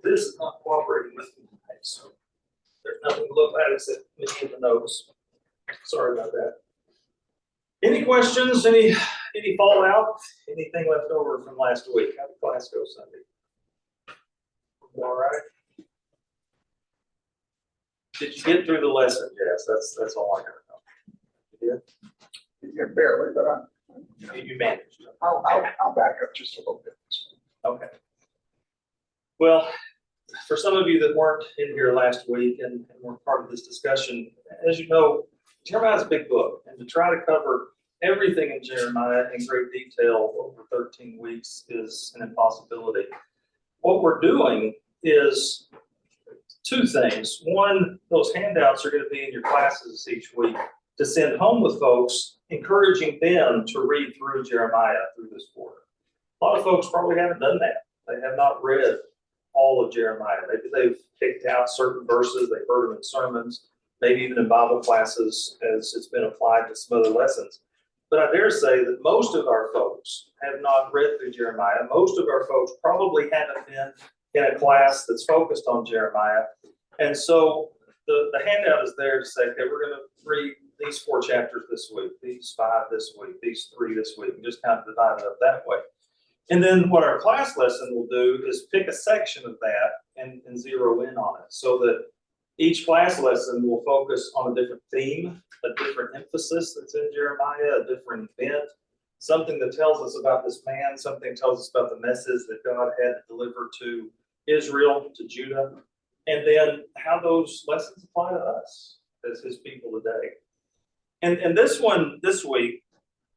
this is not cooperating with me tonight, so there's nothing to look at except me in the notes. Sorry about that. Any questions? Any fallout? Anything left over from last week? How did class go Sunday? All right. Did you get through the lesson? Yes, that's all I gotta know. Yeah, barely, but You managed. I'll back up just a little bit. Okay. Well, for some of you that weren't in here last week and weren't part of this discussion, as you know, Jeremiah is a big book, and to try to cover everything in Jeremiah in great detail over 13 weeks is an impossibility. What we're doing is two things. One, those handouts are going to be in your classes each week to send home with folks, encouraging them to read through Jeremiah through this quarter. A lot of folks probably haven't done that. They have not read all of Jeremiah. Maybe they've picked out certain verses, they've heard them in sermons, maybe even in Bible classes as it's been applied to some other lessons. But I dare say that most of our folks have not read through Jeremiah. Most of our folks probably haven't been in a class that's focused on Jeremiah. And so the handout is there to say, okay, we're going to read these 4 chapters this week, these 5 this week, these 3 this week, and just kind of divide it up that way. And then what our class lesson will do is pick a section of that and zero in on it, so that each class lesson will focus on a different theme, a different emphasis that's in Jeremiah, a different event, something that tells us about this man, something that tells us about the message that God had to deliver to Israel, to Judah, and then how those lessons apply to us as his people today. And this one, this week,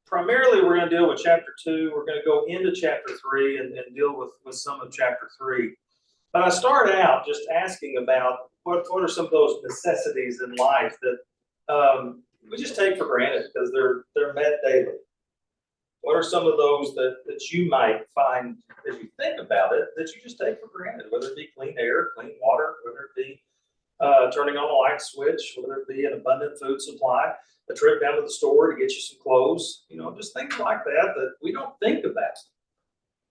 primarily we're going to deal with chapter 2. We're going to go into chapter 3 and deal with some of chapter 3. But I started out just asking about what are some of those necessities in life that we just take for granted because they're met daily. What are some of those that you might find as you think about it that you just take for granted, whether it be clean air, clean water, whether it be turning on a light switch, whether it be an abundant food supply, a trip down to the store to get you some clothes, just things like that we don't think about.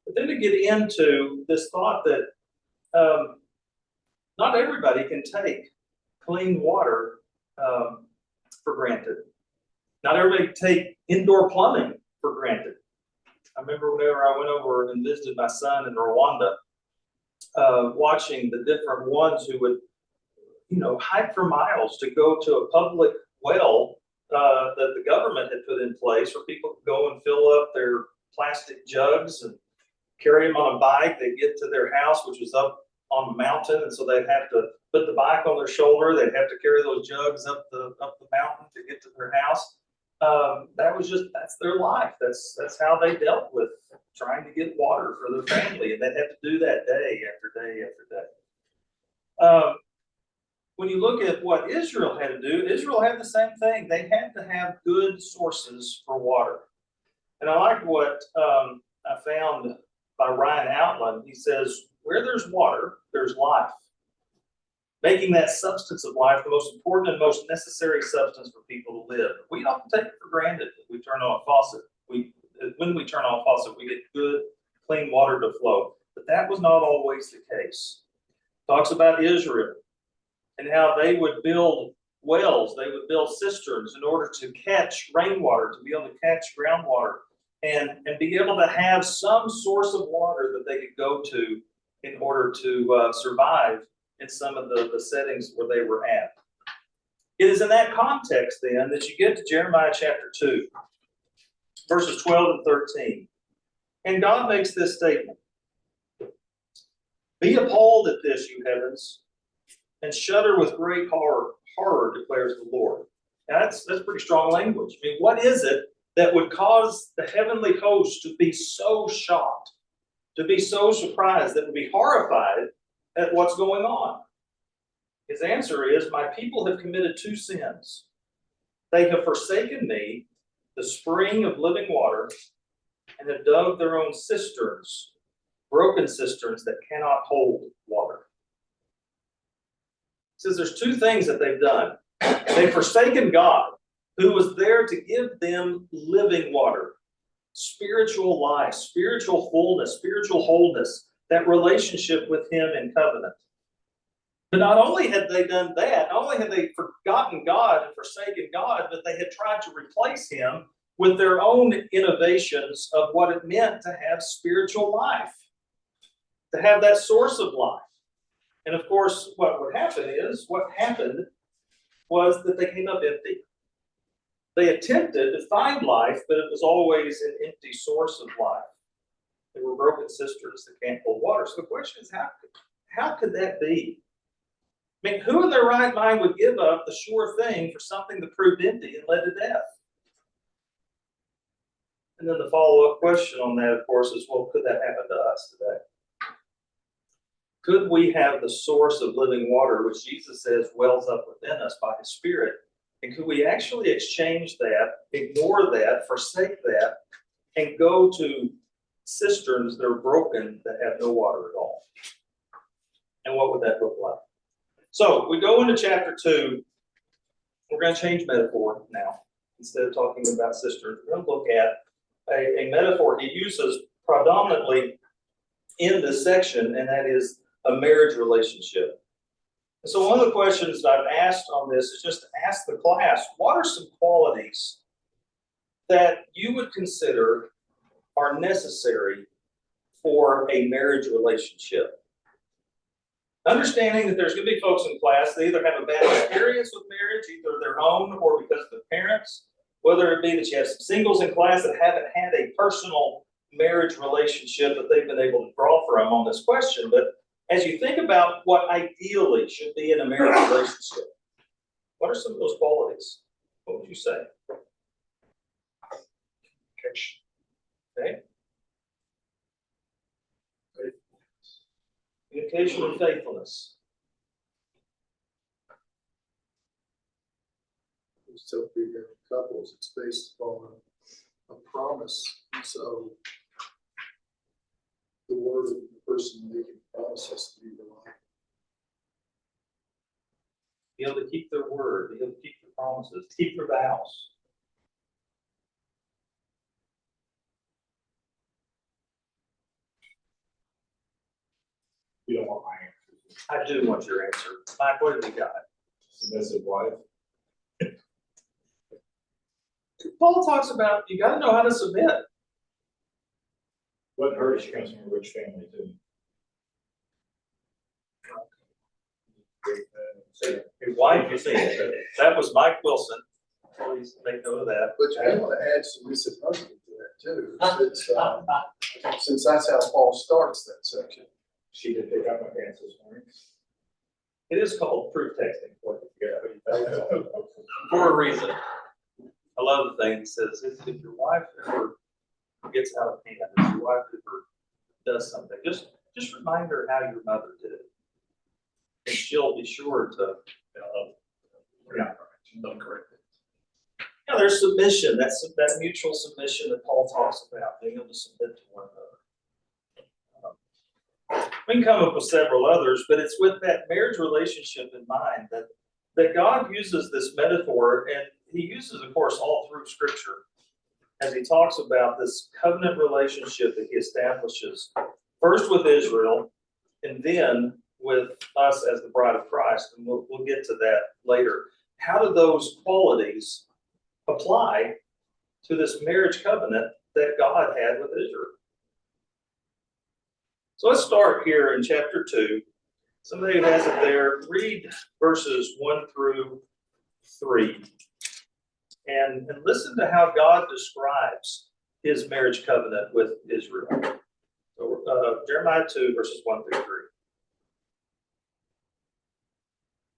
But then to get into this thought that not everybody can take clean water for granted. Not everybody can take indoor plumbing for granted. I remember whenever I went over and visited my son in Rwanda, watching the different ones who would, hike for miles to go to a public well that the government had put in place where people could go and fill up their plastic jugs and carry them on a bike. They'd get to their house, which was up on the mountain, and so they'd have to put the bike on their shoulder. They'd have to carry those jugs up the mountain to get to their house. That's their life. That's how they dealt with trying to get water for their family, and they'd have to do that day after day after day. When you look at what Israel had to do, Israel had the same thing. They had to have good sources for water. And I like what I found by Ryan Outland. He says, where there's water, there's life. Making that substance of life the most important and most necessary substance for people to live. We often take it for granted that we turn on a faucet. When we turn on a faucet, we get good, clean water to flow. But that was not always the case. Talks about Israel and how they would build wells, they would build cisterns in order to catch rainwater, to be able to catch groundwater, and be able to have some source of water that they could go to in order to survive in some of the settings where they were at. It is in that context then that you get to Jeremiah chapter 2, verses 12 and 13. And God makes this statement. Be appalled at this, you heavens, and shudder with great horror, declares the Lord. Now that's pretty strong language. I mean, what is it that would cause the heavenly host to be so shocked, to be so surprised, that would be horrified at what's going on? His answer is, my people have committed 2 sins. They have forsaken me, the spring of living water, and have dug their own cisterns, broken cisterns that cannot hold water. He says there's 2 things that they've done. They've forsaken God, who was there to give them living water, spiritual life, spiritual fullness, spiritual wholeness. that relationship with him in covenant. But not only had they done that, not only had they forgotten God and forsaken God, but they had tried to replace him with their own innovations of what it meant to have spiritual life, to have that source of life. And of course, what happened was that they came up empty. They attempted to find life, but it was always an empty source of life. They were broken cisterns that can't hold water. So the question is, how could that be? I mean, who in their right mind would give up the sure thing for something that proved empty and led to death? And then the follow-up question on that, of course, is, well, could that happen to us today? Could we have the source of living water, which Jesus says wells up within us by his Spirit? And could we actually exchange that, ignore that, forsake that, and go to cisterns that are broken that have no water at all? And what would that look like? So we go into chapter 2. We're going to change metaphor now. Instead of talking about cisterns, we're going to look at a metaphor he uses predominantly in this section, and that is a marriage relationship. And so one of the questions that I've asked on this is just to ask the class, what are some qualities that you would consider are necessary for a marriage relationship? Understanding that there's going to be folks in class that either have a bad experience with marriage, either their own or because of their parents, whether it be that you have some singles in class that haven't had a personal marriage relationship that they've been able to draw from on this question. But as you think about what ideally should be in a marriage relationship, what are some of those qualities? What would you say? Okay. Communication and faithfulness. So for your couples, it's based upon a promise. So the word of the person making the promise has to be reliable. Be able to keep their word, be able to keep their promises, keep their vows. You don't want my answer. I do want your answer. Mike, what have you got? Submissive wife. Paul talks about you got to know how to submit. What hurt she comes from a rich family too. Your wife, you see, that was Mike Wilson. Please make note of that. But you may want to add submissive husband to that too. Since that's how Paul starts that section. She did pick up my pants this morning. It is called proof texting. For a reason. I love the thing that says if your wife ever gets out of hand, if your wife ever does something, just remind her how your mother did it. And she'll be sure to don't correct it. Yeah, there's submission. That's that mutual submission that Paul talks about, being able to submit to one another. We can come up with several others, but it's with that marriage relationship in mind that God uses this metaphor, and he uses, of course, all through Scripture, as he talks about this covenant relationship that he establishes, first with Israel, and then with us as the bride of Christ, and we'll get to that later. How do those qualities apply to this marriage covenant that God had with Israel? So let's start here in chapter 2. Somebody who has it there, read verses 1 through 3. And listen to how God describes his marriage covenant with Israel. So, Jeremiah 2, verses 1 through 3.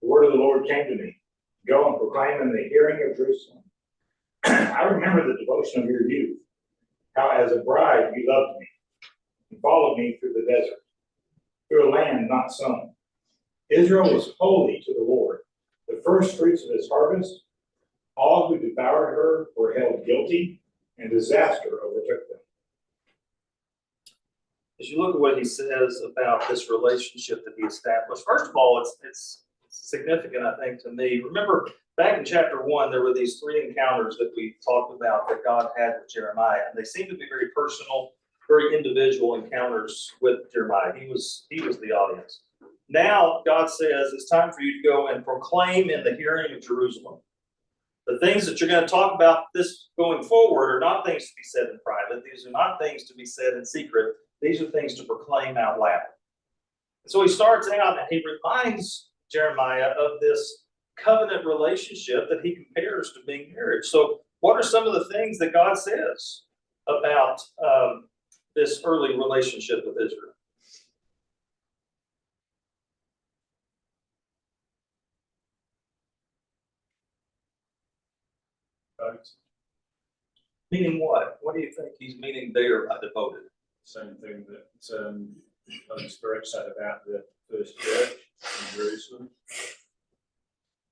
The word of the Lord came to me. Go and proclaim in the hearing of Jerusalem. I remember the devotion of your youth, how as a bride you loved me and followed me through the desert, through a land not sown. Israel was holy to the Lord, the first fruits of his harvest. All who devoured her were held guilty, and disaster overtook them. As you look at what he says about this relationship that he established, first of all, it's significant, I think, to me. Remember, back in chapter 1, there were these 3 encounters that we talked about that God had with Jeremiah, and they seem to be very personal. very individual encounters with Jeremiah. He was the audience. Now God says it's time for you to go and proclaim in the hearing of Jerusalem. The things that you're going to talk about this going forward are not things to be said in private. These are not things to be said in secret. These are things to proclaim out loud. And so he starts out and he reminds Jeremiah of this covenant relationship that he compares to being marriage. So what are some of the things that God says about this early relationship with Israel? Meaning what? What do you think he's meaning there by devoted? Same thing that Holy Spirit said about the first church in Jerusalem.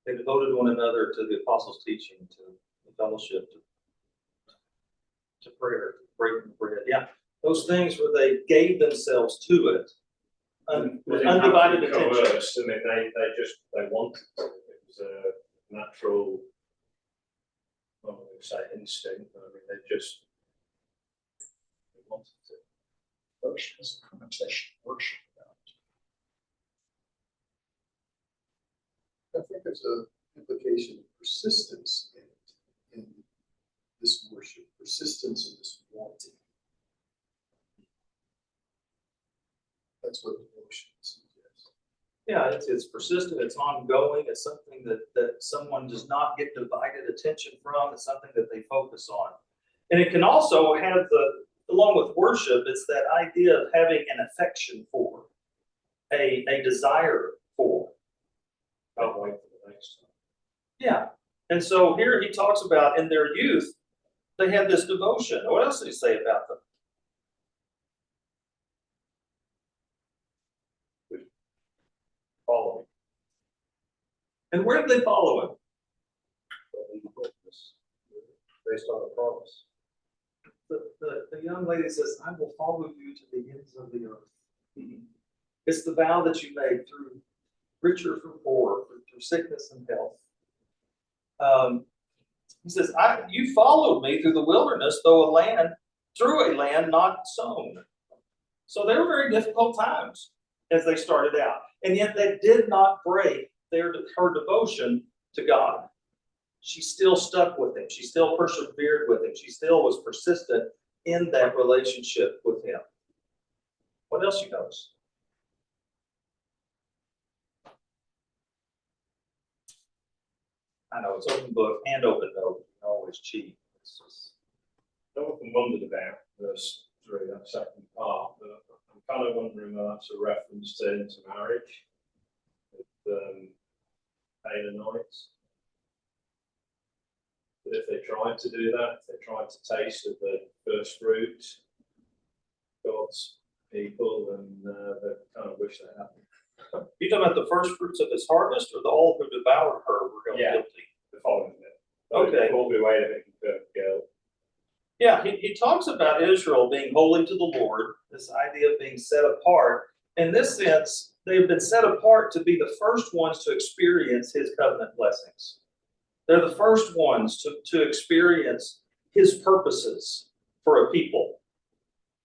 They devoted one another to the apostles' teaching, to the fellowship, to prayer, to breaking the bread. Yeah, those things where they gave themselves to it, with undivided attention. Coerced. I mean, they wanted to. It was a natural, I don't want to say instinct, but I mean, they wanted to. Worship is a conversation, worship. I think there's an implication of persistence in this worship, persistence in this wanting. That's what devotion suggests. Yeah, it's persistent, it's ongoing, it's something that someone does not get divided attention from, it's something that they focus on. And it can also have along with worship, it's that idea of having an affection for, a desire for. Can't wait for the next time. Yeah. And so here he talks about in their youth, they had this devotion. What else did he say about them? Following. And where did they follow him? Based on the promise. The young lady says, I will follow you to the ends of the earth. It's the vow that you made through rich or through poor, through sickness and health. He says, you followed me through the wilderness, through a land not sown. So they were very difficult times as they started out. And yet they did not break her devotion to God. She still stuck with him. She still persevered with him. She still was persistent in that relationship with him. What else you notice? I know it's open book and open note. You can always cheat. I often wondered about verse 3, that second part, but I'm kind of wondering whether that's a reference to intermarriage with Canaanites. But if they tried to do that, if they tried to taste of the first fruits, God's people, then they kind of wish they hadn't. You talking about the first fruits of his harvest, or the all who devoured her were held guilty? The following bit. Okay. All be way to make guilt. Yeah, he talks about Israel being holy to the Lord, this idea of being set apart. In this sense, they've been set apart to be the first ones to experience his covenant blessings. They're the first ones to experience his purposes for a people.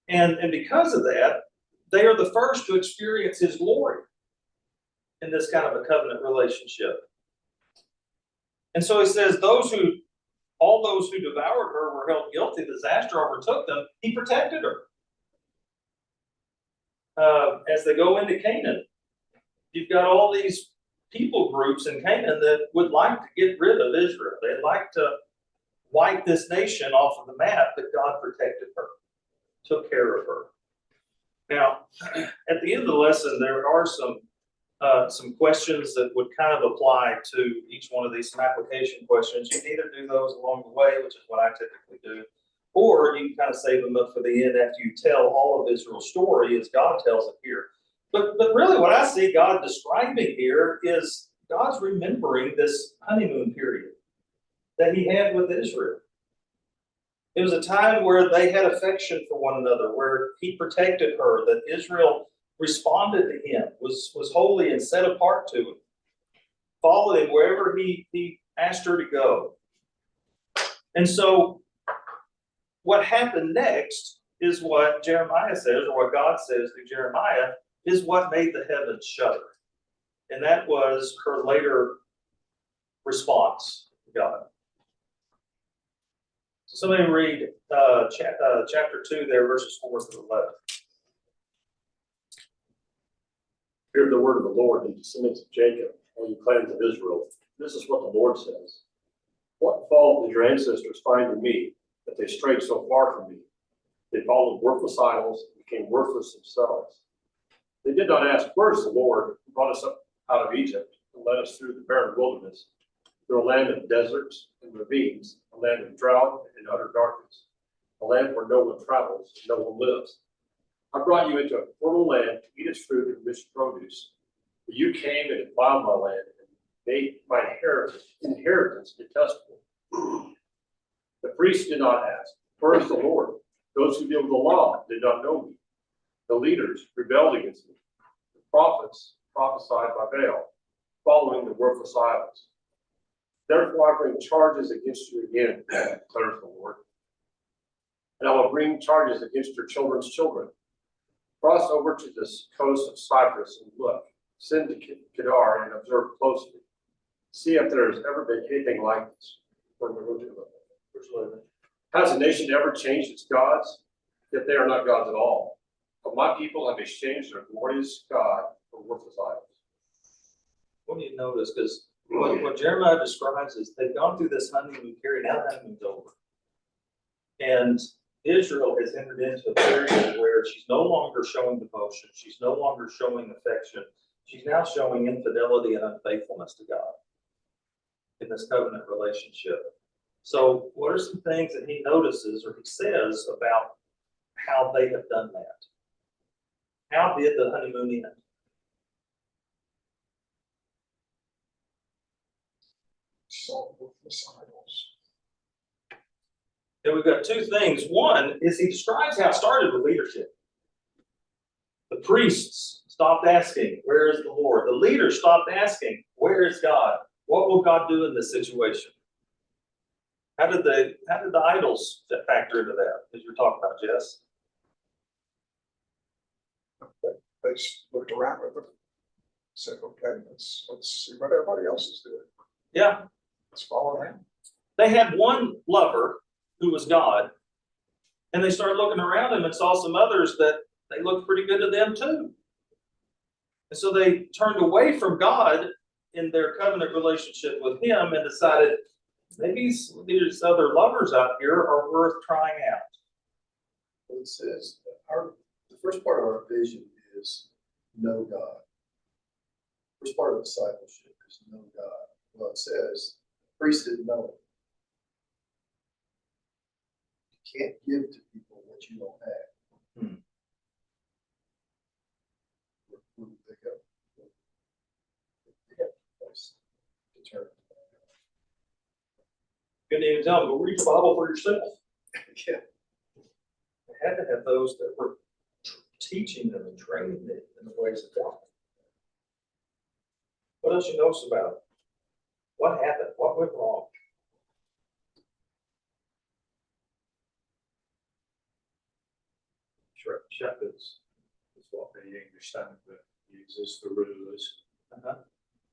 And because of that, they are the first to experience his glory in this kind of a covenant relationship. And so he says, all those who devoured her were held guilty. Disaster overtook them. He protected her. As they go into Canaan, you've got all these people groups in Canaan that would like to get rid of Israel. They'd like to wipe this nation off of the map, but God protected her, took care of her. Now, at the end of the lesson, there are some questions that would kind of apply to each one of these, some application questions. You can either do those along the way, which is what I typically do, or you can kind of save them up for the end after you tell all of Israel's story as God tells it here. But really what I see God describing here is God's remembering this honeymoon period that he had with Israel. It was a time where they had affection for one another, where he protected her, that Israel responded to him, was holy and set apart to him, followed him wherever he asked her to go. And so what happened next is what Jeremiah says, or what God says through Jeremiah, is what made the heavens shudder. And that was her later response to God. So somebody read chapter 2 there, verses 4 through 11. Hear the word of the Lord, you descendants of Jacob, all you clans of Israel. This is what the Lord says. What fault did your ancestors find in me, that they strayed so far from me? They followed worthless idols and became worthless themselves. They did not ask, where is the Lord who brought us up out of Egypt and led us through the barren wilderness, through a land of deserts and ravines, a land of drought and utter darkness, a land where no one travels and no one lives. I brought you into a fertile land to eat its fruit and rich produce. But you came and defiled my land and made my inheritance detestable. The priests did not ask, where is the Lord? Those who deal with the law did not know me. The leaders rebelled against me. The prophets prophesied by Baal, following the worthless idols. Therefore I bring charges against you again, declares the Lord. And I will bring charges against your children's children. Cross over to this coast of Cyprus and look. Send to Kedar and observe closely. See if there has ever been anything like this. Has a nation ever changed its gods? Yet they are not gods at all. But my people have exchanged their glorious God for worthless idols. What do you notice? Because what Jeremiah describes is they've gone through this honeymoon period, now the honeymoon's over. And Israel has entered into a period where she's no longer showing devotion, she's no longer showing affection, she's now showing infidelity and unfaithfulness to God in this covenant relationship. So what are some things that he notices or he says about how they have done that? How did the honeymoon end? So worthless idols. And we've got two things. One is he describes how it started with leadership. The priests stopped asking, where is the Lord? The leaders stopped asking, where is God? What will God do in this situation? How did the idols factor into that, as you're talking about, Jess? They looked around with them, said, okay, let's see what everybody else is doing. Yeah. Let's follow them. They had one lover who was God, and they started looking around him and saw some others that they looked pretty good to them too. And so they turned away from God in their covenant relationship with him and decided maybe these other lovers out here are worth trying out. Well, it says, the first part of our vision is know God. First part of discipleship is know God. Well, it says, priests didn't know him. You can't give to people what you don't have. Where did they go? They have a place to turn. Couldn't even tell them, go read the Bible for yourself. Yeah. They had to have those that were teaching them and training them in the ways of God. What else you notice about it? What happened? What went wrong? Shepherds. Is what the English Standard uses for rulers. Uh-huh.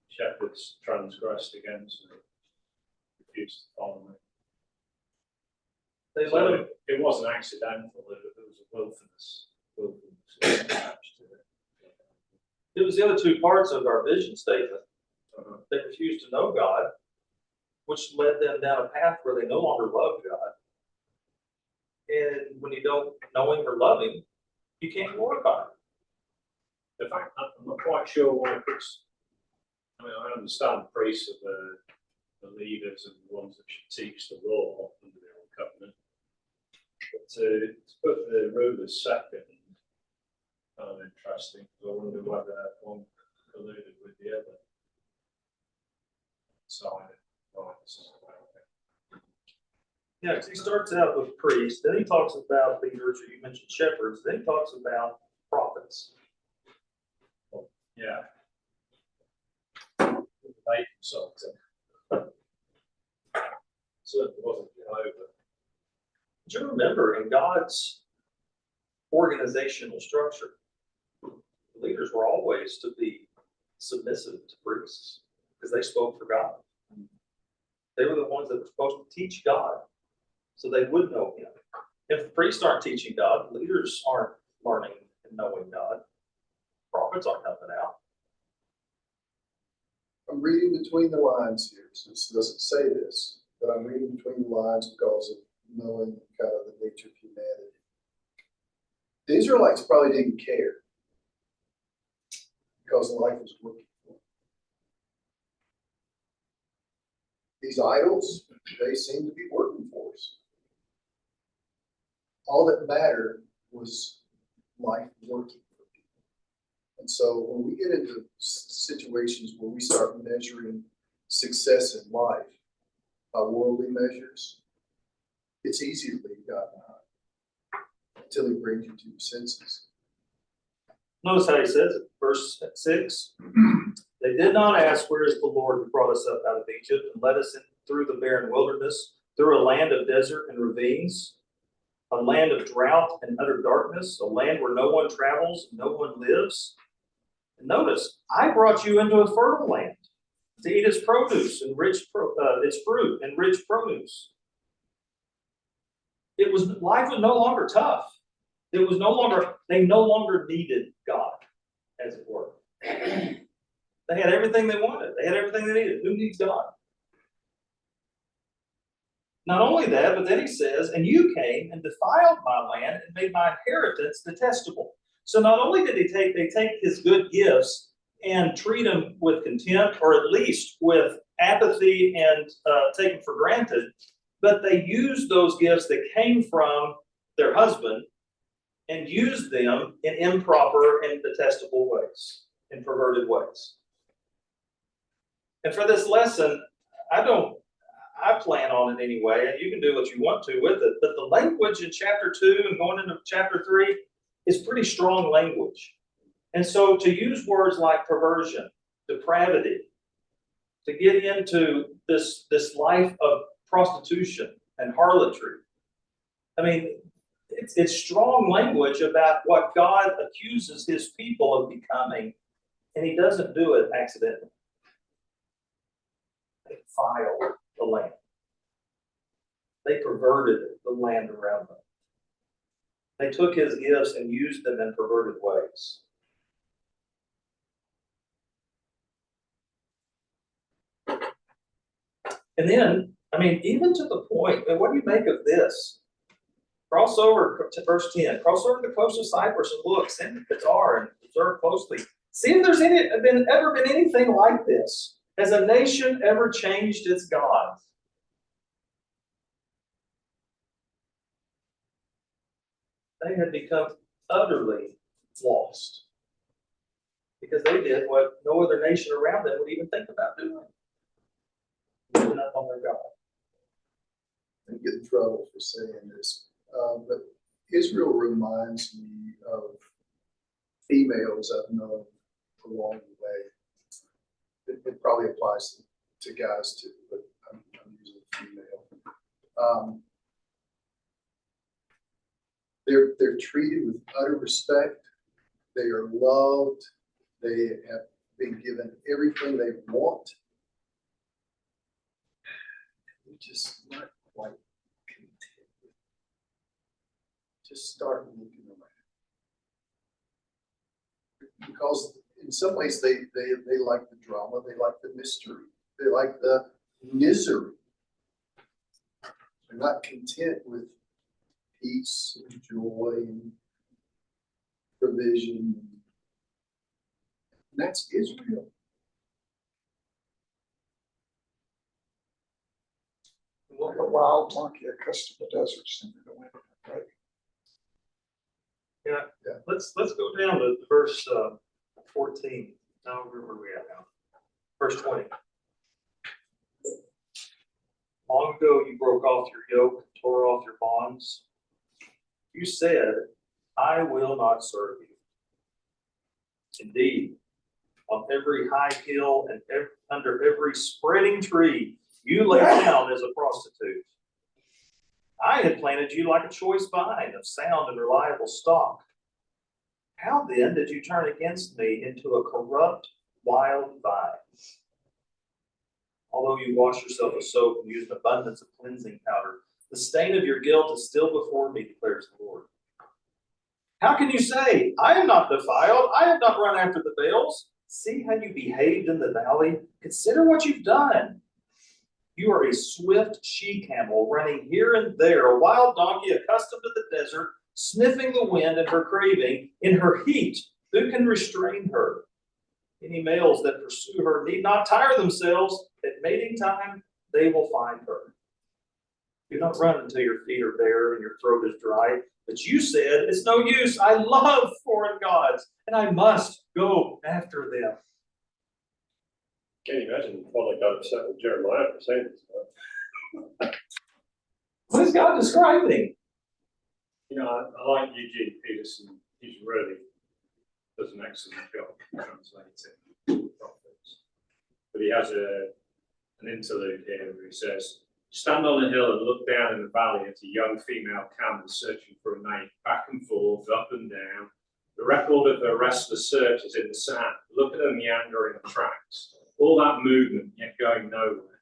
Shepherds transgressed against me, refused to follow me. They So let them. it wasn't accidental, there was a willfulness attached to it. It was the other two parts of our vision statement. Uh-huh. They refused to know God, which led them down a path where they no longer loved God. And when you don't know him or love him, you can't glorify him. In fact, I'm not quite sure why it's, I understand the priests are the leaders and the ones that should teach the law under the old covenant. But to put the rulers second, kind of interesting, because I wonder whether one colluded with the other side. Right, this is about it. Yeah, 'cause he starts out with priests, then he talks about leaders, or you mentioned shepherds, then he talks about prophets. Yeah. They consulted. Certainly wasn't Jehovah. Do you remember in God's organizational structure. Leaders were always to be submissive to priests because they spoke for God. They were the ones that were supposed to teach God so they would know Him. If priests aren't teaching God, leaders aren't learning and knowing God. Prophets aren't helping out. I'm reading between the lines here, so this doesn't say this, but I'm reading between the lines because of knowing kind of the nature of humanity. The Israelites probably didn't care because life was working for them. These idols, they seem to be working for us. All that mattered was life working for people. And so when we get into situations where we start measuring success in life by worldly measures, it's easy to leave God behind until He brings you to your senses. Notice how he says it, verse 6. They did not ask, where is the Lord who brought us up out of Egypt and led us in through the barren wilderness, through a land of desert and ravines, a land of drought and utter darkness, a land where no one travels, no one lives. And notice, I brought you into a fertile land to eat its produce and its fruit and rich produce. Life was no longer tough. They no longer needed God, as it were. They had everything they wanted. They had everything they needed. Who needs God? Not only that, but then he says, and you came and defiled my land and made my inheritance detestable. So not only did they take his good gifts and treat him with contempt, or at least with apathy and take them for granted, but they used those gifts that came from their husband and used them in improper and detestable ways, in perverted ways. And for this lesson, I plan on it anyway, and you can do what you want to with it, but the language in chapter 2 and going into chapter 3 is pretty strong language. And so to use words like perversion, depravity, to get into this life of prostitution and harlotry, I mean, it's strong language about what God accuses his people of becoming, and he doesn't do it accidentally. They defiled the land. They perverted the land around them. They took his gifts and used them in perverted ways. And then, I mean, even to the point, and what do you make of this? Cross over to verse 10. Cross over to the coast of Cyprus and look, send the Qatar and observe closely. See if there's ever been anything like this. Has a nation ever changed its gods? They had become utterly lost because they did what no other nation around them would even think about doing. Giving up on their God. I get in trouble for saying this, but Israel reminds me of females I've known along the way. It probably applies to guys too, but I'm using female. They're treated with utter respect. They are loved. They have been given everything they want. They're just not quite content with it. Just start looking around. Because in some ways they like the drama, they like the mystery, they like the misery. They're not content with peace and joy and provision. And that's Israel. Like a wild monkey accustomed to deserts in the winter, right? Yeah. Let's go down to verse 14. Now where are we at now? Verse 20. Long ago you broke off your yoke, tore off your bonds. You said, I will not serve you. Indeed, on every high hill and under every spreading tree, you lay down as a prostitute. I had planted you like a choice vine of sound and reliable stock. How then did you turn against me into a corrupt, wild vine? Although you wash yourself with soap and use an abundance of cleansing powder, the stain of your guilt is still before me, declares the Lord. How can you say, I am not defiled, I have not run after the Baals? See how you behaved in the valley? Consider what you've done. You are a swift she-camel running here and there, a wild donkey accustomed to the desert, sniffing the wind in her craving. In her heat, who can restrain her? Any males that pursue her need not tire themselves. At mating time, they will find her. Do not run until your feet are bare and your throat is dry. But you said, it's no use. I love foreign gods, and I must go after them. Can't imagine why they got upset with Jeremiah for saying this. What is God describing? You know, I like Eugene Peterson. He's really does an excellent job translating prophets. But he has an interlude here where he says, stand on the hill and look down in the valley at a young female camel searching for a mate, back and forth, up and down. The record of her restless search is in the sand. Look at her meandering tracks. All that movement, yet going nowhere.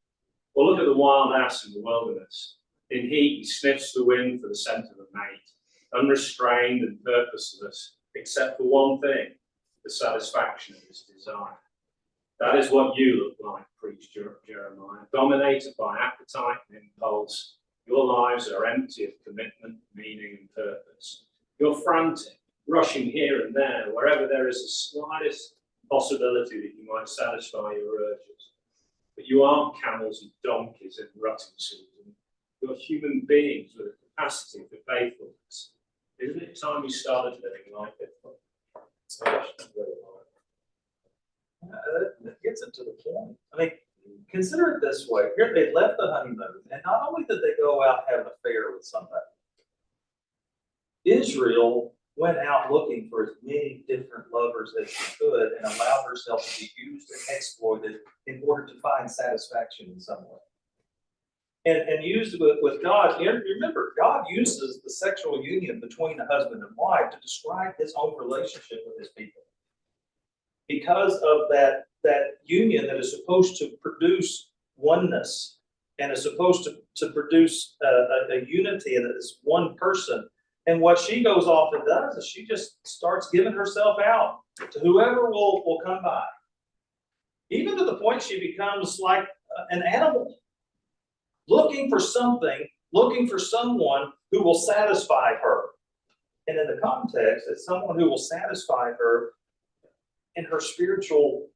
Or look at the wild ass in the wilderness. In heat, he sniffs the wind for the scent of a mate, unrestrained and purposeless, except for one thing, the satisfaction of his desire. That is what you look like, preached Jeremiah, dominated by appetite and impulse. Your lives are empty of commitment, meaning, and purpose. You're frantic, rushing here and there, wherever there is the slightest possibility that you might satisfy your urges. But you aren't camels and donkeys in rutting season. You're human beings with a capacity for faithfulness. Isn't it time you started living like it? That gets it to the point. I mean, consider it this way. Here they left the honeymoon, and not only did they go out and have an affair with somebody, Israel went out looking for as many different lovers as she could and allowed herself to be used and exploited in order to find satisfaction in some way. And used with God, remember, God uses the sexual union between a husband and wife to describe his own relationship with his people. Because of that union that is supposed to produce oneness and is supposed to produce a unity in this one person. And what she goes off and does is she just starts giving herself out to whoever will come by. Even to the point she becomes like an animal. Looking for something, looking for someone who will satisfy her. And in the context, it's someone who will satisfy her in her spiritual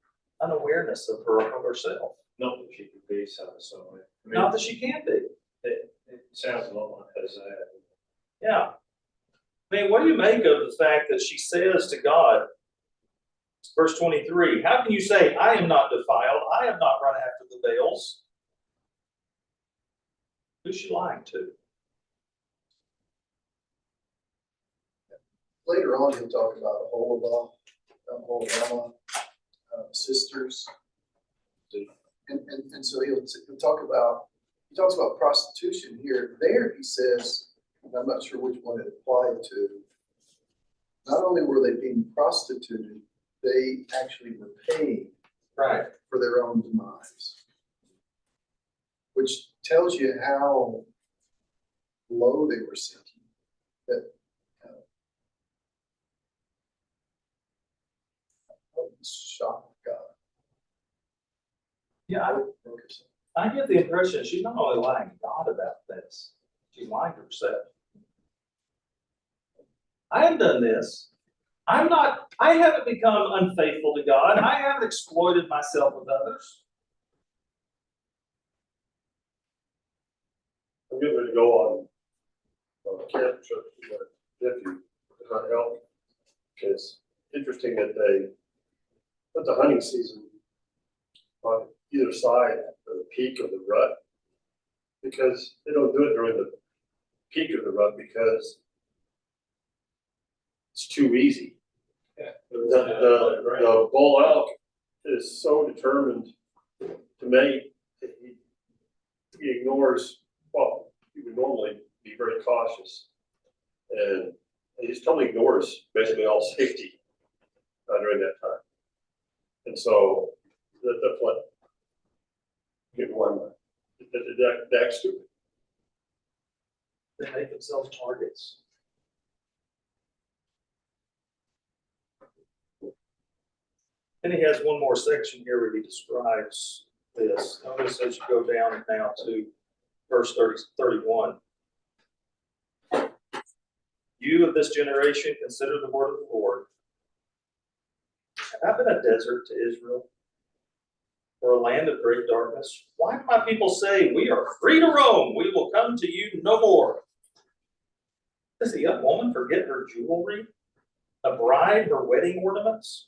unawareness of herself. Not that she could be satisfied. I mean, Not that she can't be. it sounds a lot like Hosea. Yeah. I mean, what do you make of the fact that she says to God, verse 23, how can you say, I am not defiled, I have not run after the Baals? Who's she lying to? Later on, he'll talk about Oholibah, sisters. And so he talks about prostitution here. There he says, and I'm not sure which one it applied to, not only were they being prostituted, they actually were paying for their own demise. Which tells you how low they were sinking. That shock God. Yeah, I get the impression she's not only lying to God about this, she's lying to herself. I have done this. I haven't become unfaithful to God. I haven't exploited myself with others. I'm getting ready to go on a camp trip with my nephew, not help. It's interesting that they put the hunting season on either side of the peak of the rut, because they don't do it during the peak of the rut because it's too easy. Yeah. The bull elk is so determined to mate that he ignores, well, he would normally be very cautious. And he just totally ignores basically all safety during that time. And so that's what get one that's stupid. They make themselves targets. And he has one more section here where he describes this. Notice as you go down now to verse 31. You of this generation consider the word of the Lord. Have I been a desert to Israel, or a land of great darkness? Why do my people say, we are free to roam, we will come to you no more? Does a young woman forget her jewelry, a bride her wedding ornaments?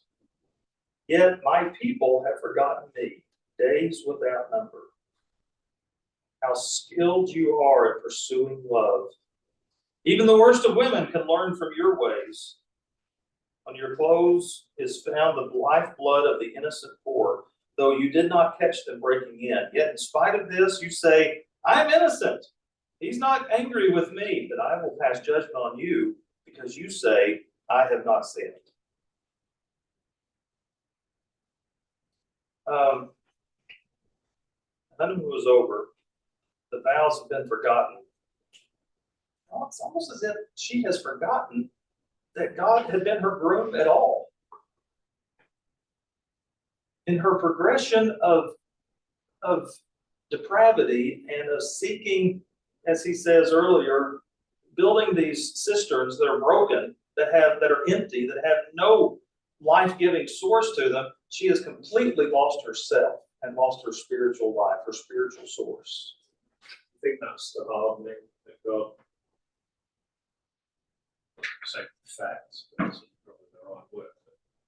Yet my people have forgotten me, days without number. How skilled you are at pursuing love. Even the worst of women can learn from your ways. On your clothes is found the lifeblood of the innocent poor, though you did not catch them breaking in. Yet in spite of this, you say, I am innocent. He's not angry with me, but I will pass judgment on you, because you say, I have not sinned. Honeymoon was over. The vows have been forgotten. Well, it's almost as if she has forgotten that God had been her groom at all. In her progression of depravity and of seeking, as he says earlier, building these cisterns that are broken, that are empty, that have no life-giving source to them, she has completely lost herself and lost her spiritual life, her spiritual source. I think that's the hard thing that God, say facts, but that's probably the right word,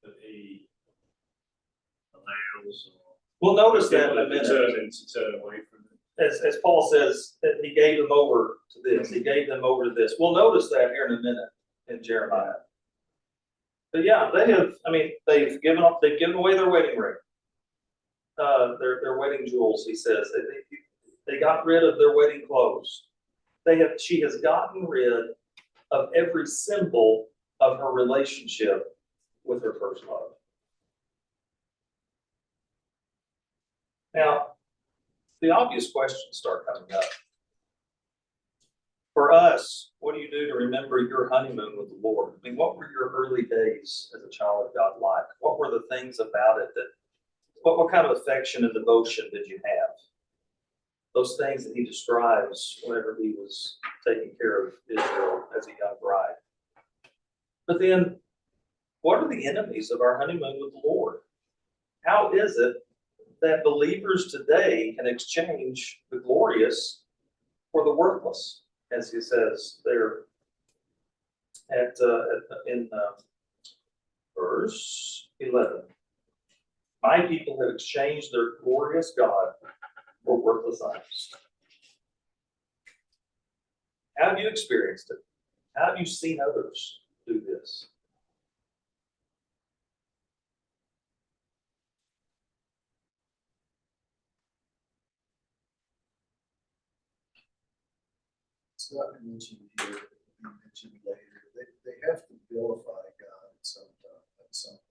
that he allows or We'll notice that in a minute. determined to turn away from it. As Paul says, that he gave them over to this, he gave them over to this. We'll notice that here in a minute in Jeremiah. But yeah, they've given away their wedding ring, their wedding jewels. He says they got rid of their wedding clothes. She has gotten rid of every symbol of her relationship with her first love. Now, the obvious questions start coming up. For us, what do you do to remember your honeymoon with the Lord? I mean, what were your early days as a child of God like? What were the things about it what kind of affection and devotion did you have? Those things that he describes whenever he was taking care of Israel as a young bride. But then, what are the enemies of our honeymoon with the Lord? How is it that believers today can exchange the glorious for the worthless, as he says there in verse 11. My people have exchanged their glorious God for worthless idols. How have you experienced it? How have you seen others do this? It's not mentioned here, but it'll be mentioned later. They have to vilify God at some point.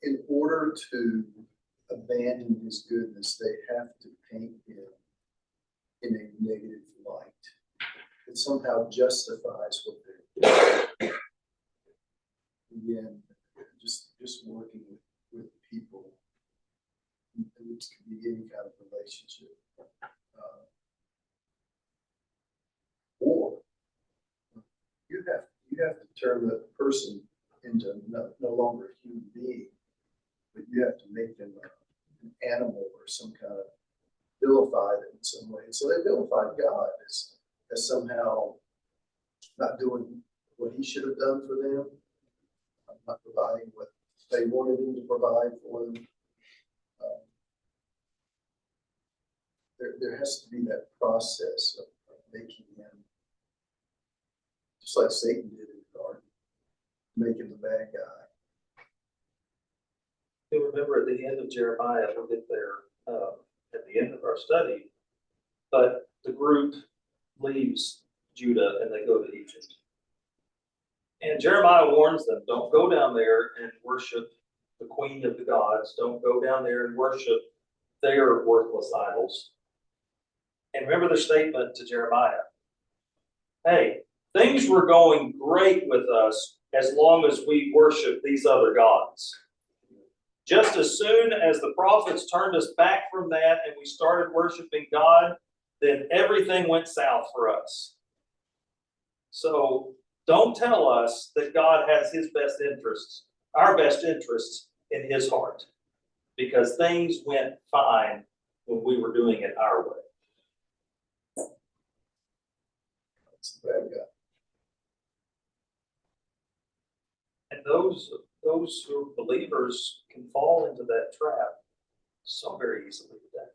In order to abandon his goodness, they have to paint him in a negative light. It somehow justifies what they're doing. Again, just working with people, which can be any kind of relationship. Or you have to turn the person into no longer a human being, but you have to make them an animal or some kind of vilify them in some way. So they vilified God as somehow not doing what he should have done for them, not providing what they wanted him to provide for them. There has to be that process of making him, just like Satan did in the garden, make him the bad guy. You'll remember at the end of Jeremiah, we'll get there, at the end of our study. But the group leaves Judah and they go to Egypt. And Jeremiah warns them, don't go down there and worship the queen of the gods. Don't go down there and worship their worthless idols. And remember the statement to Jeremiah. Hey, things were going great with us as long as we worship these other gods. Just as soon as the prophets turned us back from that and we started worshiping God, then everything went south for us. So don't tell us that God has his best interests, our best interests in his heart, because things went fine when we were doing it our way. That's the bad guy. And those who are believers can fall into that trap so very easily today.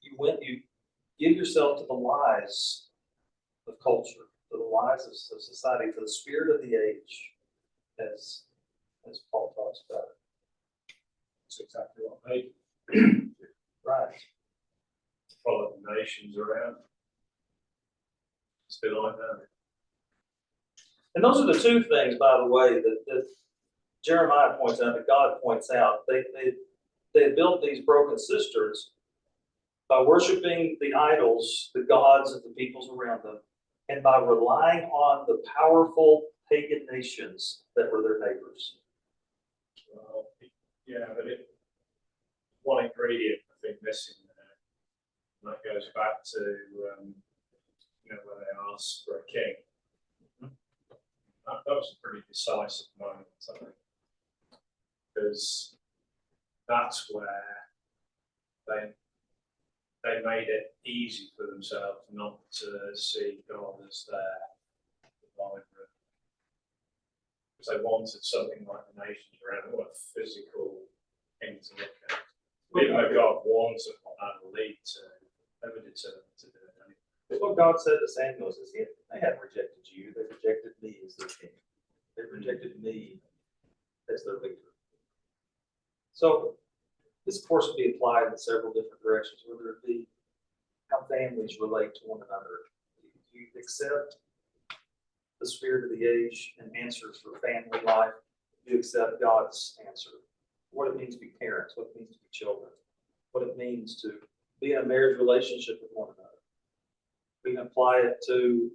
You give yourself to the lies of culture, to the lies of society, to the spirit of the age, as Paul talks about it. That's exactly what they Right. follow the nations around. It's been like that. And those are the two things, by the way, that Jeremiah points out, that God points out. They built these broken cisterns by worshiping the idols, the gods of the peoples around them, and by relying on the powerful pagan nations that were their neighbors. Well, yeah, but one ingredient I think missing there, and that goes back to when they asked for a king. That was a pretty decisive moment, I think, because that's where they made it easy for themselves not to see God as their divine ruler. Because they wanted something like the nations around them, a physical thing to look at. Even though God warns them what that will lead to, they were determined to do it anyway. But what God said to Samuel is, they haven't rejected you, they rejected me as their king. They rejected me as their leader. So this, of course, can be applied in several different directions, whether it be how families relate to one another. You accept the spirit of the age and answers for family life. You accept God's answer. What it means to be parents, what it means to be children, what it means to be in a marriage relationship with one another. We can apply it to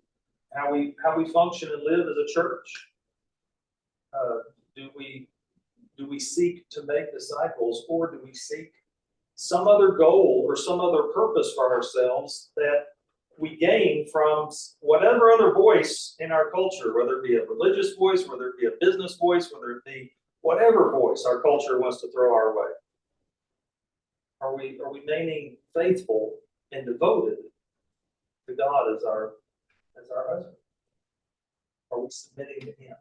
how we function and live as a church. Do we seek to make disciples, or do we seek some other goal or some other purpose for ourselves that we gain from whatever other voice in our culture, whether it be a religious voice, whether it be a business voice, whether it be whatever voice our culture wants to throw our way? Are we remaining faithful and devoted to God as our husband? Are we submitting to him?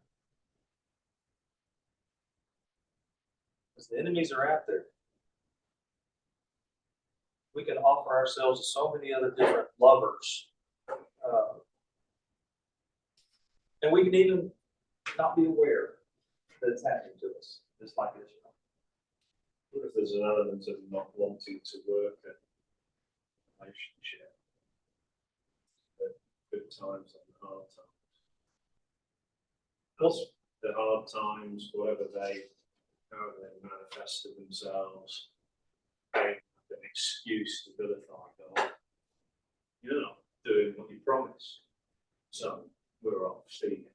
Because the enemies are out there. We can offer ourselves to so many other different lovers. And we can even not be aware that it's happening to us, just like this. What if there's an element of not wanting to work at a relationship? The good times and the hard times. The hard times, however they manifested themselves, they have an excuse to vilify God. You're not doing what you promised, so we're off stealing.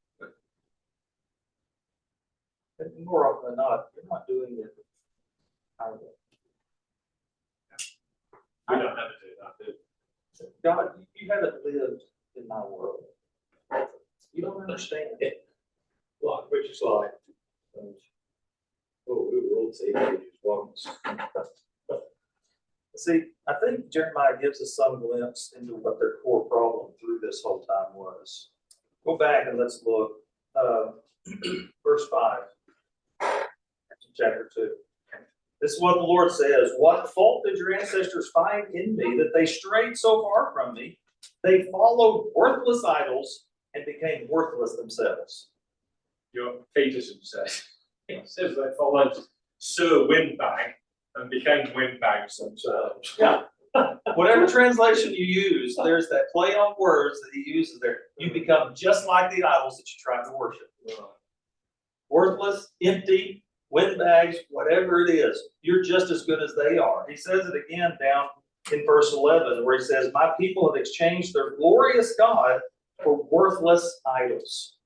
And more often than not, you're not doing it our way. We don't have to do that, do we? God, you haven't lived in my world. You don't understand it. Like, which is like, oh, we were all teenagers once. See, I think Jeremiah gives us some glimpse into what their core problem through this whole time was. Go back and let's look. Verse 5, chapter 2. This is what the Lord says. What fault did your ancestors find in me that they strayed so far from me? They followed worthless idols and became worthless themselves. Peterson says they followed Sir Windbag And became windbags themselves. Yeah. Whatever translation you use, there's that play on words that he uses there. You become just like the idols that you try to worship. Worthless, empty, windbags, whatever it is, you're just as good as they are. He says it again down in verse 11, where he says, my people have exchanged their glorious God for worthless idols.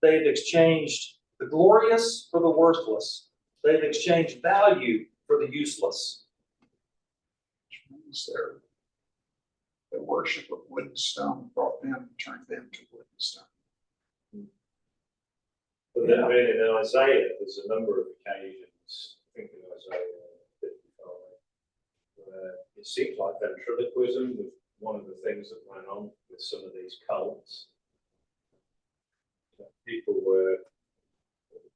They've exchanged the glorious for the worthless. They've exchanged value for the useless. Which means the worship of wood and stone brought them, turned them to wood and stone. But then reading in Isaiah, there's a number of occasions, I think in Isaiah 55, where it seems like ventriloquism was one of the things that went on with some of these cults. People were,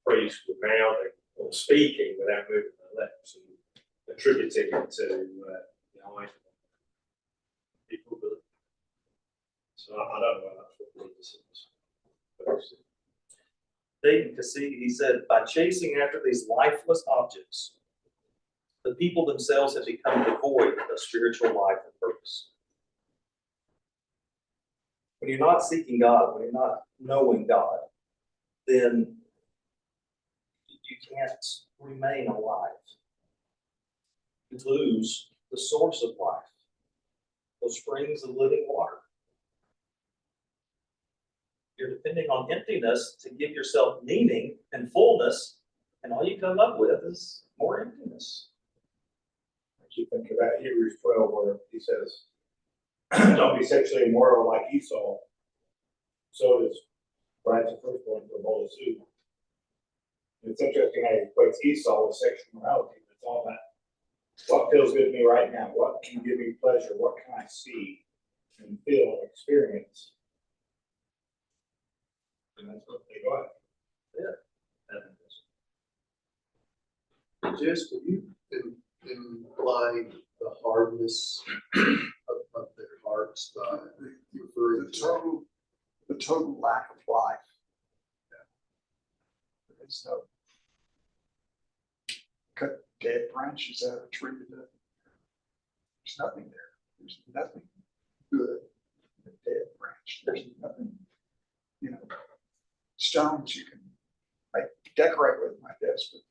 priests were mouthing or speaking without moving their lips and attributing it to the idol. People believe. So I don't know if that's what this is. David Cassidy, he said, by chasing after these lifeless objects, the people themselves have become devoid of spiritual life and purpose. When you're not seeking God, when you're not knowing God, then you can't remain alive. You lose the source of life, those springs of living water. You're depending on emptiness to give yourself meaning and fullness, and all you come up with is more emptiness. You think about Hebrews 12, where he says, don't be sexually immoral like Esau. So it is right to first one for bowl of soup. It's interesting how he equates Esau with sexual morality. It's all that. What feels good to me right now? What can give me pleasure? What can I see and feel and experience? And that's what they got. Just were you implying the hardness of their hearts by referring to The total lack of life. There's no cut dead branches out of a tree to there's nothing there. There's nothing good in a dead branch. There's nothing, stones you can decorate with, I guess, but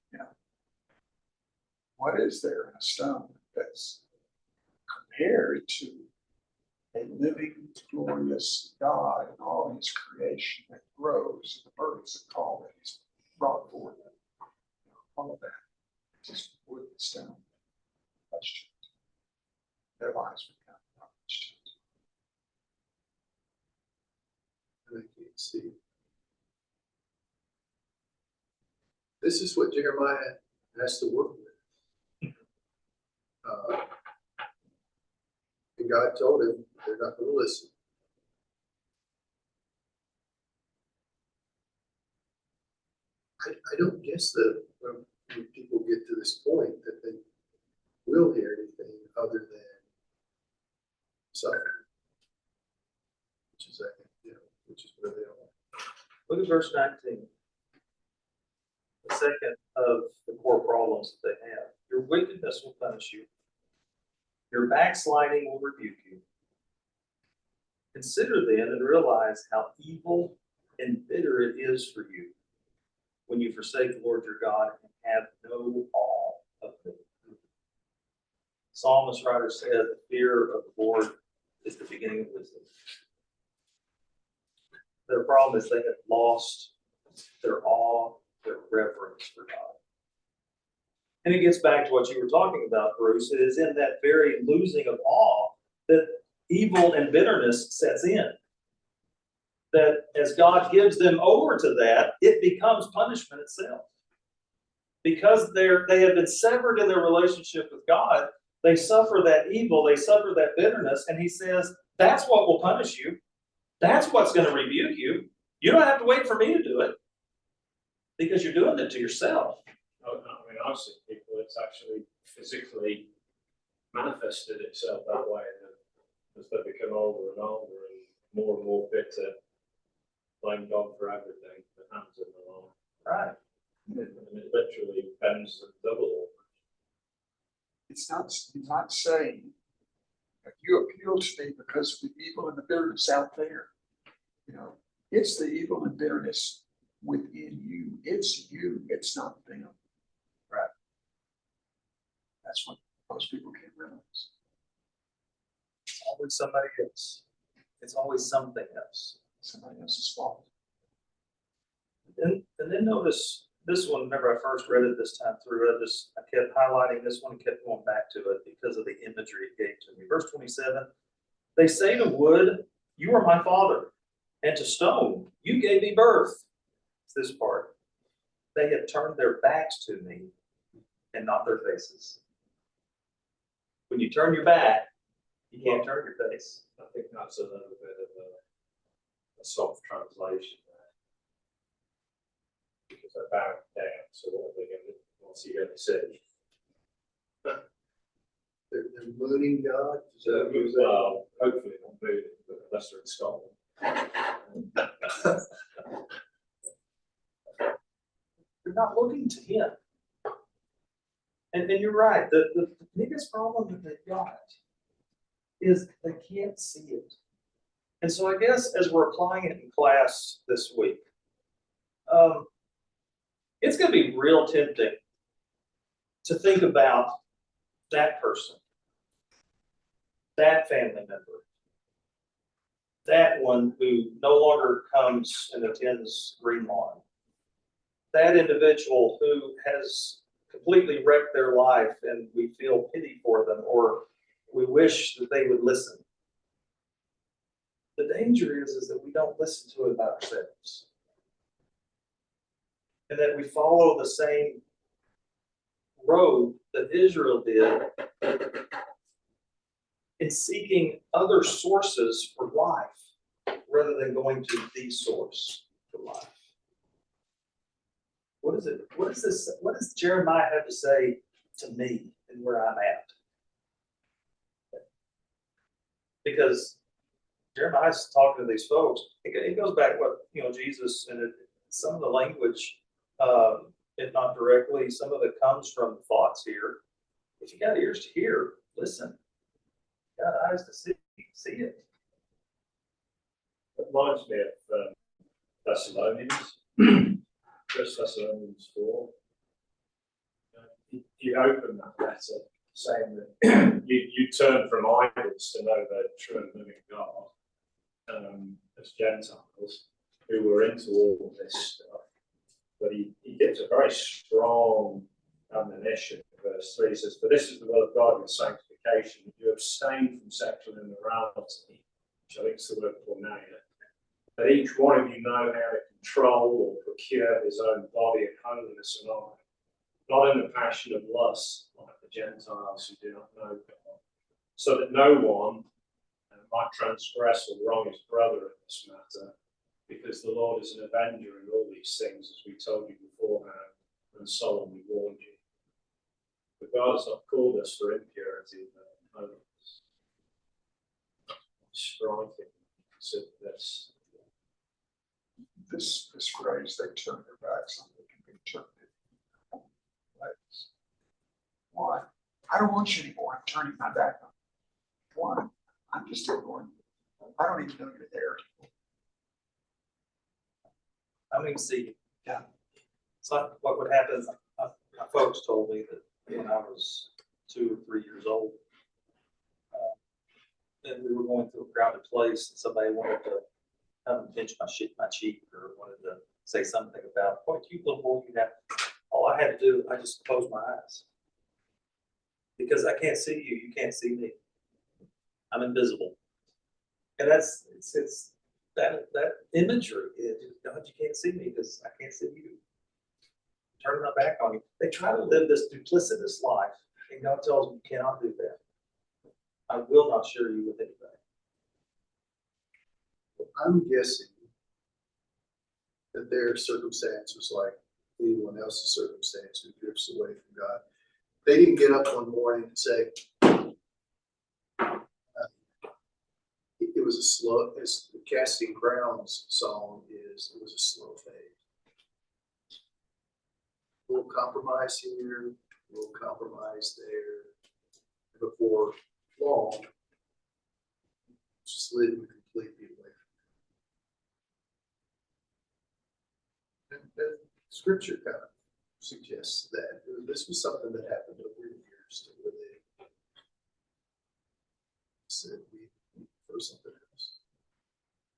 what is there in a stone that's compared to a living, glorious God and all his creation that grows, and the birds that call that he's brought forth, all of that, just wood and stone, touched it. Their lives become touched it. I can't see. This is what Jeremiah has to work with. And God told him they're not going to listen. I don't guess that when people get to this point that they will hear anything other than suffering, which is, I think, which is where they are. Look at verse 19. The second of the core problems that they have. Your wickedness will punish you. Your backsliding will rebuke you. Consider then and realize how evil and bitter it is for you when you forsake the Lord your God and have no awe of him. Psalmist writer said, the fear of the Lord is the beginning of wisdom. Their problem is they have lost their awe, their reverence for God. And it gets back to what you were talking about, Bruce. It is in that very losing of awe that evil and bitterness sets in. That as God gives them over to that, it becomes punishment itself. Because they have been severed in their relationship with God, they suffer that evil, they suffer that bitterness, and he says, that's what will punish you. That's what's going to rebuke you. You don't have to wait for me to do it, because you're doing it to yourself. I mean, I've seen people, it's actually physically manifested itself that way as they become older and older and more bitter, blame God for everything that happens in their life. Right. And it literally bends them double. It's not, he's not saying that you appeal to me because of the evil and the bitterness out there. You know, it's the evil and bitterness within you. It's you, it's not them. Right. That's what most people can't realize. It's always somebody else. It's always something else. Somebody else's fault. And then notice this one, whenever I first read it this time through, I kept highlighting this one and kept going back to it because of the imagery it gave to me. Verse 27, they say to wood, you are my father, and to stone, you gave me birth. It's this part. They have turned their backs to me and not their faces. When you turn your back, you can't turn your face. I think that's a little bit of a soft translation there. Because they're bowing down, so what are they going to, what's he going to say? They're mooning God. Is that So, what you're saying? well, hopefully not moving, but unless they're in Scotland. They're not looking to him. And you're right, the biggest problem that they've got is they can't see it. And so I guess as we're applying it in class this week, it's going to be real tempting to think about that person, that family member, that one who no longer comes and attends Green Lawn, that individual who has completely wrecked their life and we feel pity for them or we wish that they would listen. The danger is that we don't listen to it about ourselves. And that we follow the same road that Israel did in seeking other sources for life rather than going to the source for life. What is it? What is this? What does Jeremiah have to say to me and where I'm at? Because Jeremiah's talking to these folks. It goes back what Jesus and some of the language, if not directly, some of it comes from thoughts here. If you got ears to hear, listen. You got eyes to see it. It reminds me of Thessalonians, 1 Thessalonians 4. You open that letter saying that you turn from idols to know the true and living God as Gentiles who were into all of this stuff. But he gives a very strong admonition in verse 3. He says, for this is the will of God in sanctification, that you abstain from sexual immorality, which I think is the word porneia, that each one of you know how to control or procure his own body in holiness and honor, not in the passion of lust like the Gentiles who do not know God, so that no one might transgress or wrong his brother in this matter, because the Lord is an avenger in all these things, as we told you beforehand and solemnly warned you. But God has not called us for impurity, but holiness. Striking, consider this. This phrase, they turn their backs on it, can be interpreted in ways. One, I don't want you anymore. I'm turning my back on you. One, I'm just ignoring you. I don't even know you're there anymore. I don't even see you. Yeah. It's like what would happen. My folks told me that when I was 2 or 3 years old, and we were going through a crowded place, and somebody wanted to come and pinch my cheek, or wanted to say something about what cute little boy you have. All I had to do, I just closed my eyes because I can't see you. You can't see me. I'm invisible, and it's that imagery is God. You can't see me because I can't see you. Turn my back on you. They try to live this duplicitous life, and God tells them you cannot do that. I will not share you with anybody. I'm guessing that their circumstances, like anyone else's circumstance who drifts away from God, they didn't get up one morning and say, it was a slow, as the Casting Crowns song is, it was a slow fade. A little compromise here, a little compromise there, before long, just living completely away from God. And scripture kind of suggests that this was something that happened over the years to where they said we prefer something else.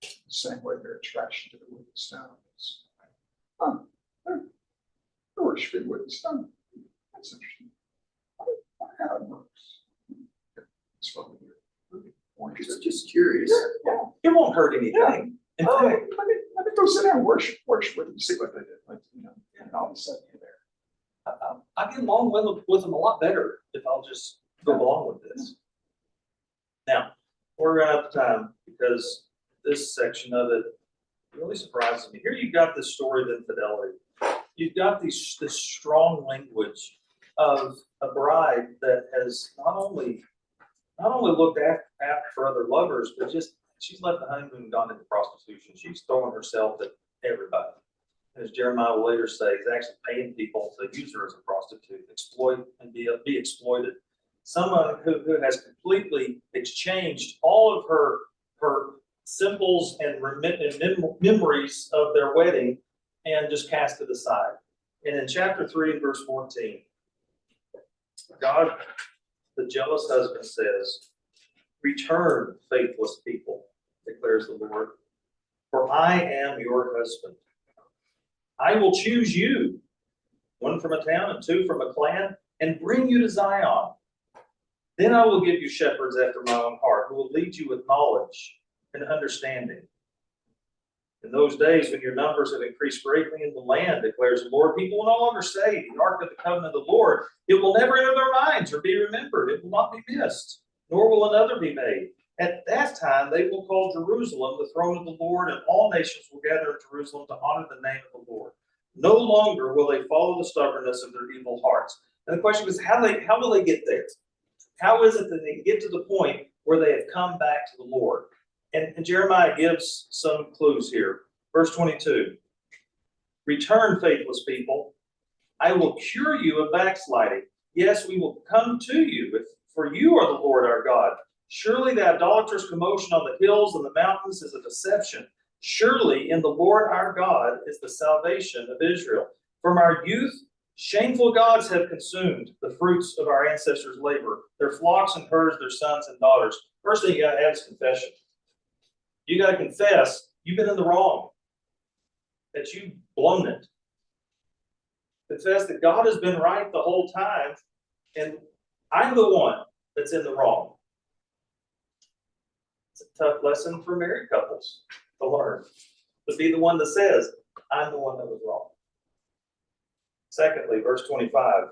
The same way their attraction to the wood and stone is. They're worshiping wood and stone. That's interesting. How it works. It's what we're Just curious. Yeah. It won't hurt anything. In Oh, fact, let me go sit down and worship with them, see what they did. Like, and all of a sudden you're there. I get along with them a lot better if I'll just go along with this. Now, we're out of time because this section of it really surprises me. Here you've got this story of infidelity. You've got this strong language of a bride that has not only looked after for other lovers, but just she's left the honeymoon and gone into prostitution. She's throwing herself at everybody. And as Jeremiah will later say, he's actually paying people to use her as a prostitute, exploit and be exploited. Someone who has completely exchanged all of her symbols and memories of their wedding and just cast it aside. And in chapter 3 and verse 14, God, the jealous husband, says, "Return, faithless people, declares the Lord, for I am your husband. I will choose you, one from a town and two from a clan, and bring you to Zion. Then I will give you shepherds after my own heart, who will lead you with knowledge and understanding. In those days, when your numbers have increased greatly in the land, declares the Lord, people will no longer say, the ark of the covenant of the Lord. It will never enter their minds or be remembered. It will not be missed, nor will another be made. At that time, they will call Jerusalem the throne of the Lord, and all nations will gather in Jerusalem to honor the name of the Lord. No longer will they follow the stubbornness of their evil hearts." And the question is, how will they get there? How is it that they get to the point where they have come back to the Lord? And Jeremiah gives some clues here. Verse 22, "Return, faithless people. I will cure you of backsliding. Yes, we will come to you, for you are the Lord our God. Surely the idolatrous commotion on the hills and the mountains is a deception. Surely in the Lord our God is the salvation of Israel. From our youth, shameful gods have consumed the fruits of our ancestors' labor, their flocks and herds, their sons and daughters." First thing you got to have is confession. You got to confess you've been in the wrong, that you've blown it. Confess that God has been right the whole time, and I'm the one that's in the wrong. It's a tough lesson for married couples to learn, to be the one that says, I'm the one that was wrong. Secondly, verse 25,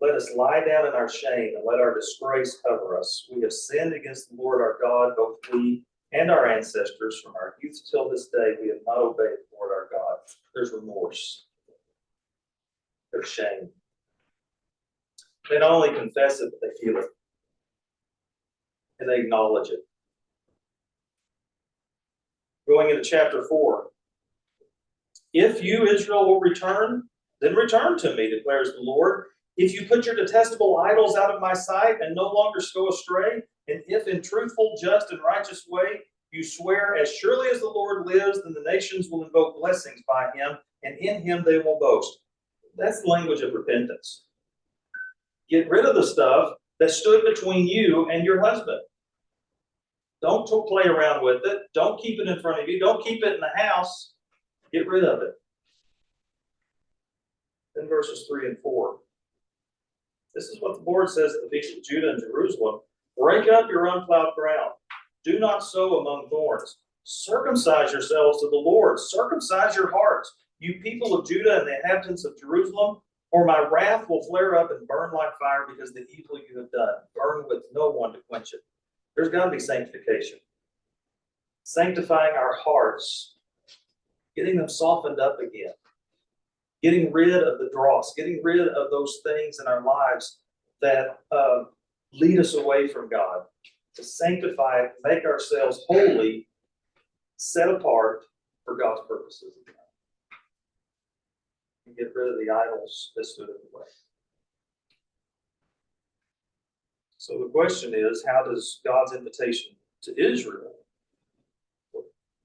"Let us lie down in our shame and let our disgrace cover us. We have sinned against the Lord our God, both we and our ancestors. From our youth till this day, we have not obeyed the Lord our God." There's remorse. There's shame. They not only confess it, but they feel it. And they acknowledge it. Going into chapter 4. "If you, Israel, will return, then return to me, declares the Lord. If you put your detestable idols out of my sight and no longer go astray, and if in truthful, just, and righteous way you swear, as surely as the Lord lives, then the nations will invoke blessings by him, and in him they will boast." That's the language of repentance. Get rid of the stuff that stood between you and your husband. Don't play around with it. Don't keep it in front of you. Don't keep it in the house. Get rid of it. Then verses 3 and 4. This is what the Lord says to the people of Judah and Jerusalem. "Break up your unplowed ground. Do not sow among thorns. Circumcise yourselves to the Lord. Circumcise your hearts, you people of Judah and the inhabitants of Jerusalem, or my wrath will flare up and burn like fire because of the evil you have done. Burn with no one to quench it." There's got to be sanctification. Sanctifying our hearts, getting them softened up again, getting rid of the dross, getting rid of those things in our lives that lead us away from God. To sanctify, make ourselves holy, set apart for God's purposes. And get rid of the idols that stood in the way. So the question is, how does God's invitation to Israel,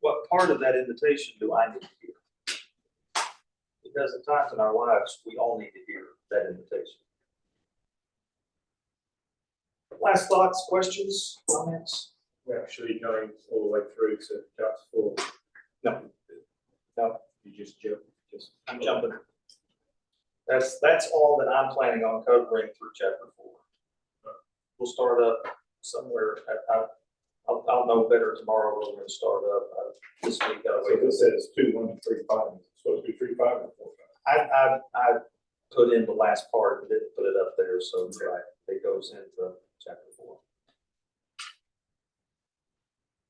what part of that invitation do I need to hear? Because at times in our lives, we all need to hear that invitation. Last thoughts, questions, comments? We're actually going all the way through to chapter 4. No. No, You just jump, just. I'm jumping. That's all that I'm planning on covering through chapter 4. We'll start up somewhere. I'll know better tomorrow where we're going to start up. This week, So this says 2:1-3:5, it's supposed to be 3:5 and 4:5. I put in the last part and didn't put it up there, so right, it goes into chapter 4.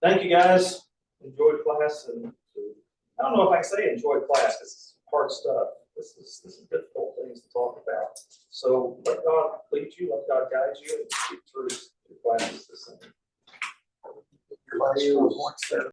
Thank you, guys. Enjoyed class, and I don't know if I can say enjoy class because it's hard stuff. This is difficult things to talk about. So let God lead you, let God guide you, and get through your classes this summer. Your last 4.7.